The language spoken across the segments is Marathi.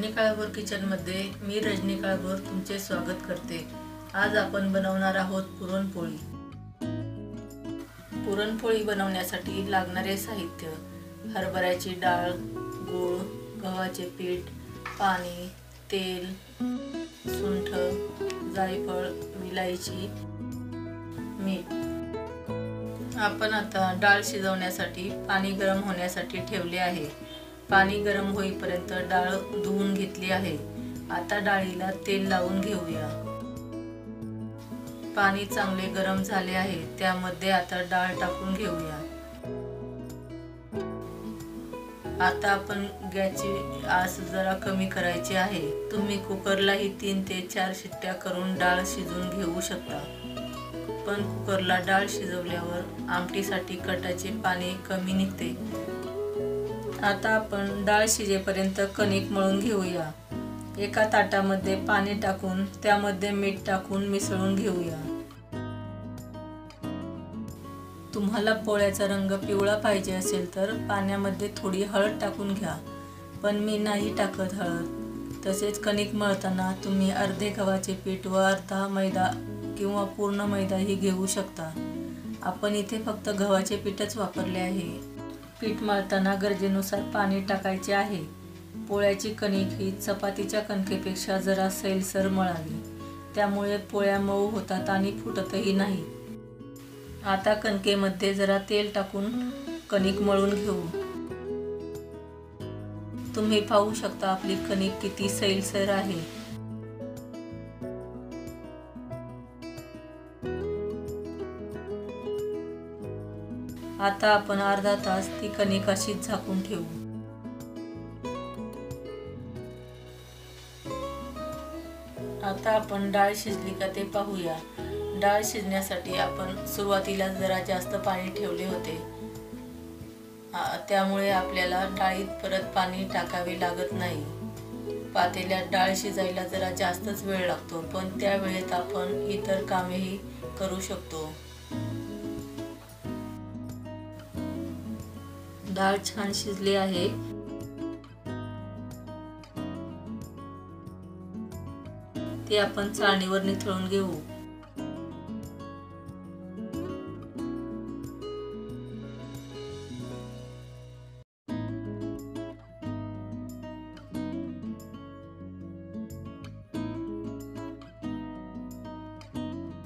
रजनी काळभोर किचनमध्ये मी रजनी काळभोर तुमचे स्वागत करते। आज आपण बनवणार आहोत पुरणपोळी। पुरणपोळी बनवण्यासाठी लागणारे साहित्य: हरभऱ्याची डाळ, गूळ, गव्हाचे पीठ, पाणी, तेल, सुंठ, जायफळ, विलायची, मीठ। आपण आता डाळ शिजवण्यासाठी पाणी गरम होण्यासाठी ठेवले आहे। पाणी गरम होईपर्यंत डाळ धुवून घेतली आहे। आता डाळीला तेल लावून घेऊया। पाणी चांगले गरम झाले आहे, त्यामध्ये आता डाळ टाकून घेऊया। आता आपण गॅसची आस जरा कमी करायची आहे। तुम्ही कुकरलाही 3 ते 4 शिट्ट्या करून डाळ शिजवून घेऊ शकता, पण कुकरला डाळ शिजवल्यावर आमटीसाठी कटाचे पाणी कमी निघते। आता आपण डाळ शिजेपर्यंत कणिक मळून घेऊया। एका ताटामध्ये पाणी टाकून त्यामध्ये मीठ टाकून मिसळून घेऊया। तुम्हाला पोळ्याचा रंग पिवळा पाहिजे असेल तर पाण्यामध्ये थोडी हळद टाकून घ्या, पण मी नाही टाकत हळद। तसेच कणिक मळताना तुम्ही अर्धे गव्हाचे पीठ व अर्धा मैदा किंवा पूर्ण मैदाही घेऊ शकता। आपण इथे फक्त गव्हाचे पीठच वापरले आहे। पीठ मळताना गरजेनुसार पाणी टाकायचे आहे। पोळ्याची कणिक ही चपातीच्या कणकेपेक्षा जरा सैलसर मळावी, त्यामुळे पोळ्या मऊ होतात आणि फुटतही नाही। आता कणकेमध्ये जरा तेल टाकून कणिक मळून घेऊ। तुम्ही पाहू शकता आपली कणिक किती सैलसर आहे। आता आपण अर्धा तास ती कणिक अशीच झाकून ठेवू। आता आपण डाळ शिजली का ते पाहूया। डाळ शिजण्यासाठी आपण सुरुवातीला जरा जास्त पाणी ठेवले होते, त्यामुळे आपल्याला डाळीत परत पाणी टाकावे लागत नाही। पातेल्यात डाळ शिजायला जरा जास्तच वेळ लागतो, पण त्या वेळेत आपण इतर कामेही करू शकतो। डाळ छान शिजली आहे। ती आपण चाळणीवर निथळून घेऊ।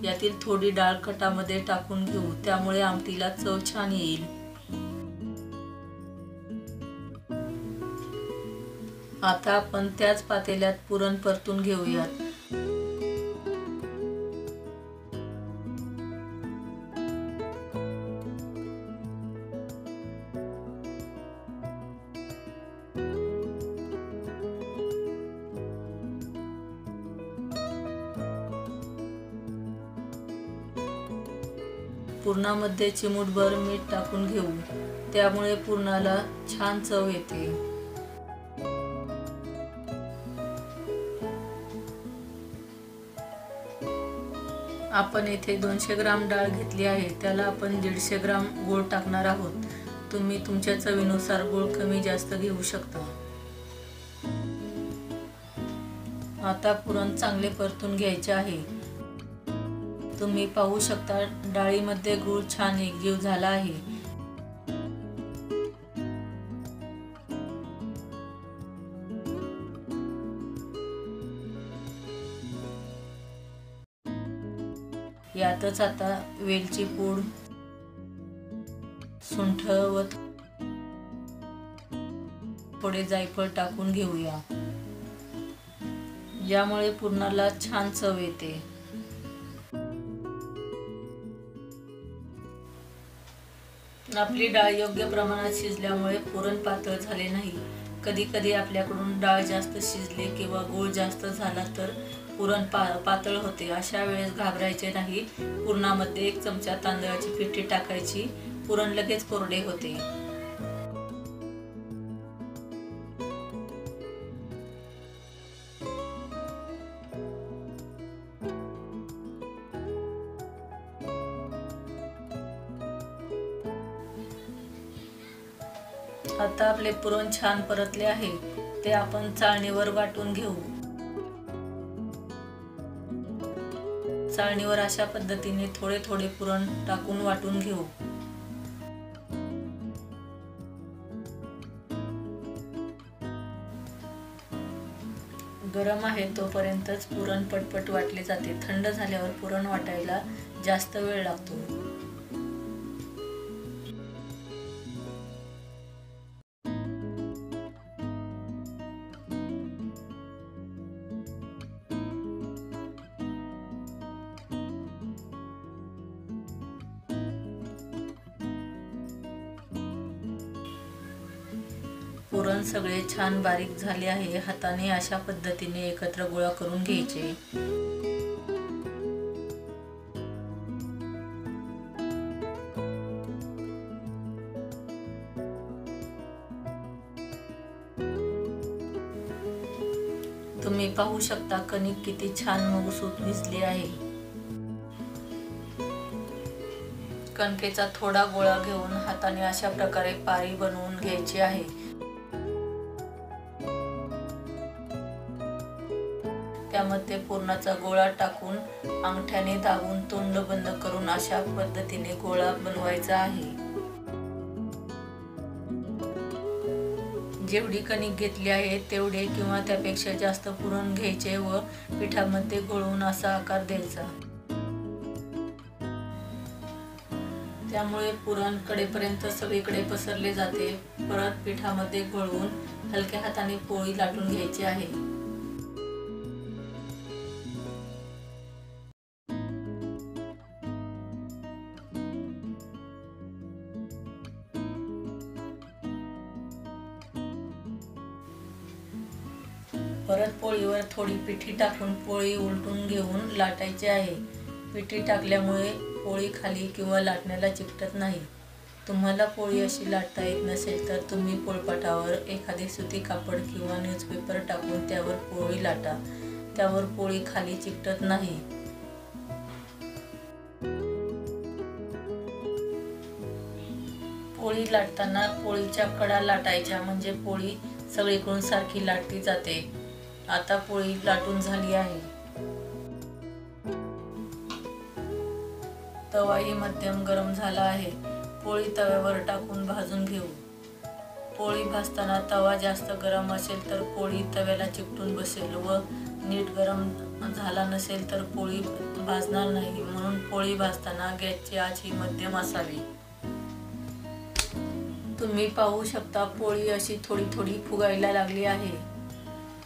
यातील थोडी डाळ कटामध्ये टाकून घेऊ, त्यामुळे आमटीला चव छान येईल। आता आपण त्याच पातेल्यात पुरण परतून घेऊयात। पुरणामध्ये चिमूटभर मीठ टाकून घेऊ, त्यामुळे पुरणाला छान चव येते। आपण येथे 200 ग्राम डाळ घेतली आहे, त्याला आपण 150 ग्राम गूळ टाकणार आहोत। तुम्ही तुमच्या चवीनुसार गूळ कमी जास्त घेऊ शकता। आता पुरण चांगले परतून घ्यायचे आहे। तुम्ही पाहू शकता डाळीमध्ये गूळ छान एकजीव झाला आहे। यातच आता वेलची पूड, सुंठ व थोडे जायफळ टाकून घेऊया, ज्यामुळे पुरणाला छान चव येते। आपली डाळ योग्य प्रमाणात शिजल्यामुळे पुरण पातळ झाले नाही। कधी कधी आपल्याकडून डाळ जास्त शिजली किंवा गूळ जास्त झाला तर पुरण पातळ होते। अशा वेळेस घाबरायचे नाही। पुरणामध्ये 1 चमचा तांदळाची पिठी टाकायची, पुरण लगेच कोरडे होते। आता आपले पुरण छान परतले आहे, ते आपण चाळणीवर वाटून घेऊ। चाळणीवर अशा पद्धतीने थोडे थोडे पुरण टाकून वाटून घेऊ। गरम आहे तोपर्यंतच पुरण पटपट वाटले जाते। थंड झाल्यावर पुरण वाटायला जास्त वेळ लागतो। पुरण सगळे छान बारीक झाले आहे। हाताने अशा पद्धतीने एकत्र गोळा करून घ्यायचे। तुम्ही पाहू शकता कणिक किती छान मऊसूत भिजली आहे। कणकेचा थोडा गोळा घेऊन हाताने अशा प्रकारे पारी बनवून घ्यायची आहे। त्यामध्ये पुरणाचा गोळा टाकून अंगठ्याने दाबून तोंड बंद करून अशा पद्धतीने गोळा बनवायचा आहे। जेवढी कणिक घेतली आहे तेवढे किंवा त्यापेक्षा जास्त पुरण घ्यायचे व पिठामध्ये घोळवून असा आकार द्यायचा। त्यामुळे पुरण कडेपर्यंत सगळीकडे पसरले जाते। परत पिठामध्ये घोळवून हलक्या हाताने पोळी लाटून घ्यायची आहे। परत पोळीवर थोडी पिठी टाकून पोळी उलटून घेऊन लाटायची आहे। पिठी टाकल्यामुळे पोळी खाली किंवा लाटण्याला चिकटत नाही। तुम्हाला पोळी अशी लाटता येत नसेल तर तुम्ही पोळपाटावर एखादे सुती कापड किंवा न्यूजपेपर टाकून त्यावर पोळी लाटा। त्यावर पोळी खाली चिकटत नाही। पोळी लाटताना पोळीच्या कडा लाटायच्या म्हणजे पोळी सगळीकडून सारखी लाटली जाते। आता पोळी लाटून झाली आहे। तवाही मध्यम गरम झाला आहे। पोळी तव्यावर टाकून भाजून घेऊ। पोळी भाजताना तवा जास्त गरम असेल तर पोळी तव्याला चिकटून बसेल व नीट गरम झाला नसेल तर पोळी भाजणार नाही। म्हणून पोळी भाजताना गॅसची आच ही मध्यम असावी। तुम्ही पाहू शकता पोळी अशी थोडी थोडी फुगायला लागली आहे।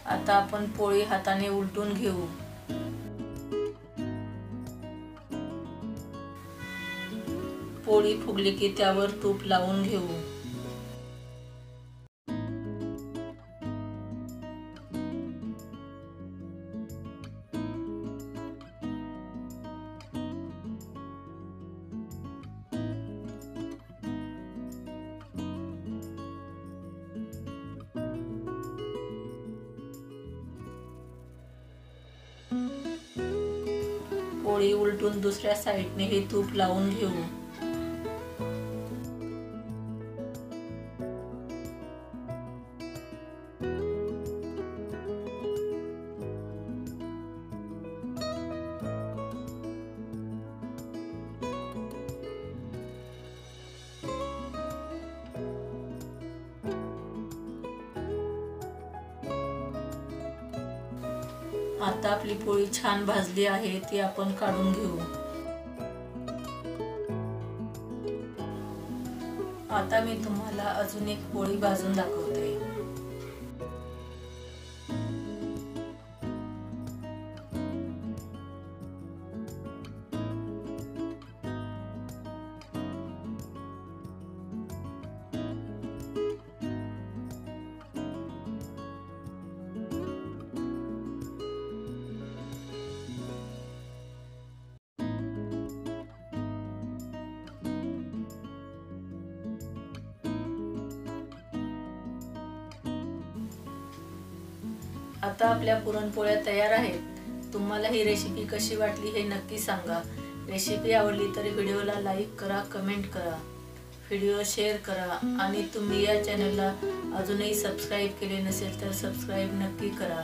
आता आपण पोळी हाताने उलटून घेऊ। पोळी फुगली की त्यावर तूप लावून घेऊ। पोळी उलटून दुसऱ्या साईडने हे तूप लावून घेऊ। आता आपली पोळी छान भाजली आहे ती आपण काढून घेऊ। आता मी तुम्हाला अजून एक पोळी भाजून दाखवते। आता आपल्या पुरणपोळ्या तयार आहेत। तुम्हाला ही रेसिपी कशी वाटली हे नक्की सांगा। रेसिपी आवडली तर व्हिडिओला लाईक करा, कमेंट करा। व्हिडिओ शेअर करा आणि तुम्ही या चॅनलला अजूनही सबस्क्राईब केले नसेल तर सबस्क्राईब नक्की करा.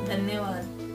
धन्यवाद.